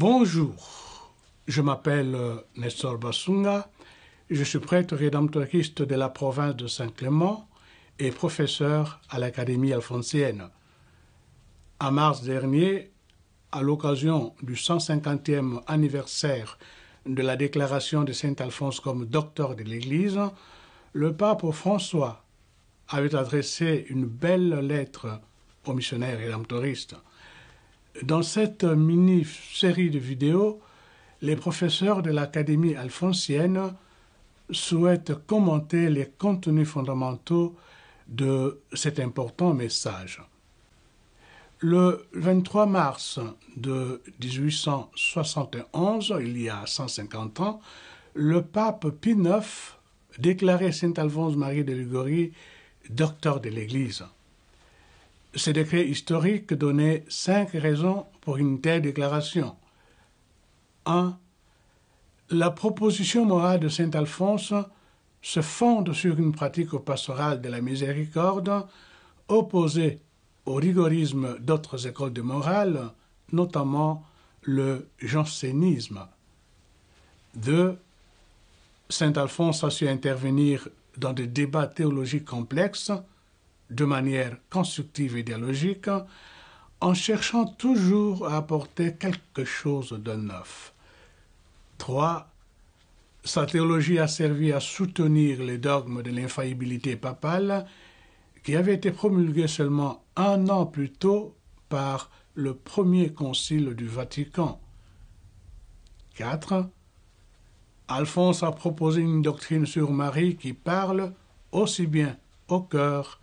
Bonjour, je m'appelle Nestor Basunga, je suis prêtre rédemptoriste de la province de Saint-Clément et professeur à l'Académie alphonsienne. En mars dernier, à l'occasion du 150e anniversaire de la déclaration de Saint Alphonse comme docteur de l'Église, le pape François avait adressé une belle lettre aux missionnaires rédemptoristes. Dans cette mini-série de vidéos, les professeurs de l'Académie alphonsienne souhaitent commenter les contenus fondamentaux de cet important message. Le 23 mars de 1871, il y a 150 ans, le pape Pie IX déclarait Saint Alphonse Marie de Liguori docteur de l'Église. Ce décret historique donnait 5 raisons pour une telle déclaration. 1. La proposition morale de Saint Alphonse se fonde sur une pratique pastorale de la miséricorde opposée au rigorisme d'autres écoles de morale, notamment le jansénisme. 2. Saint Alphonse a su intervenir dans des débats théologiques complexes de manière constructive et dialogique, en cherchant toujours à apporter quelque chose de neuf. 3. Sa théologie a servi à soutenir les dogmes de l'infaillibilité papale qui avaient été promulgués seulement 1 an plus tôt par le premier concile du Vatican. 4. Alphonse a proposé une doctrine sur Marie qui parle aussi bien au cœur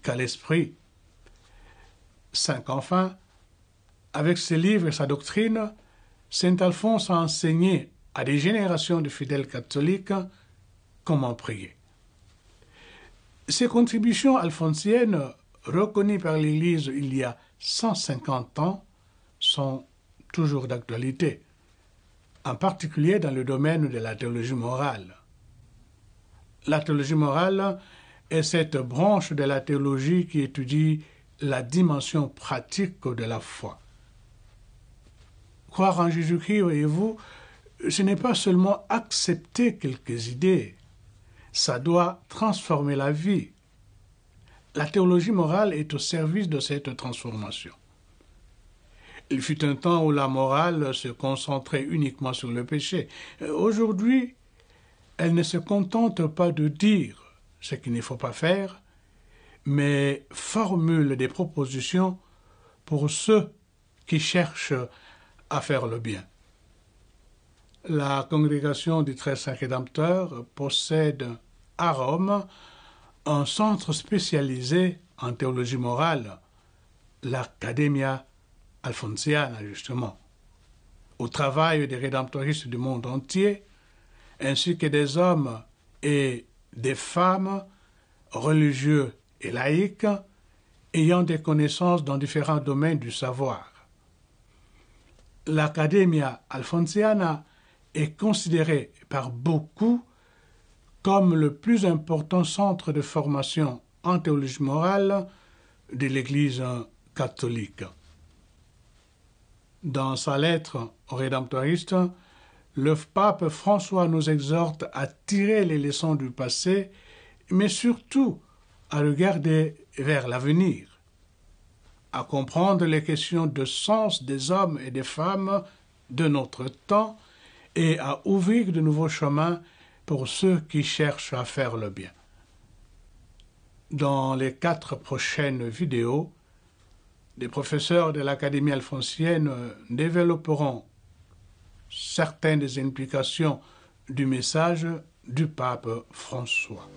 qu'à l'esprit. 5. Enfin, avec ses livres et sa doctrine, Saint Alphonse a enseigné à des générations de fidèles catholiques comment prier. Ces contributions alphonsiennes, reconnues par l'Église il y a 150 ans, sont toujours d'actualité, en particulier dans le domaine de la théologie morale. La théologie morale est cette branche de la théologie qui étudie la dimension pratique de la foi. Croire en Jésus-Christ, voyez-vous, ce n'est pas seulement accepter quelques idées, ça doit transformer la vie. La théologie morale est au service de cette transformation. Il fut un temps où la morale se concentrait uniquement sur le péché. Aujourd'hui, elle ne se contente pas de dire ce qu'il ne faut pas faire, mais formule des propositions pour ceux qui cherchent à faire le bien. La congrégation du Très Saint Rédempteur possède à Rome un centre spécialisé en théologie morale, l'Accademia Alphonsiana justement, où travaillent des rédemptoristes du monde entier, ainsi que des hommes et des femmes religieux et laïcs ayant des connaissances dans différents domaines du savoir. L'Accademia Alphonsiana est considérée par beaucoup comme le plus important centre de formation en théologie morale de l'Église catholique. Dans sa lettre aux rédemptoristes, le pape François nous exhorte à tirer les leçons du passé, mais surtout à regarder vers l'avenir, à comprendre les questions de sens des hommes et des femmes de notre temps et à ouvrir de nouveaux chemins pour ceux qui cherchent à faire le bien. Dans les 4 prochaines vidéos, des professeurs de l'Académie alphonsienne développeront certaines des implications du message du pape François.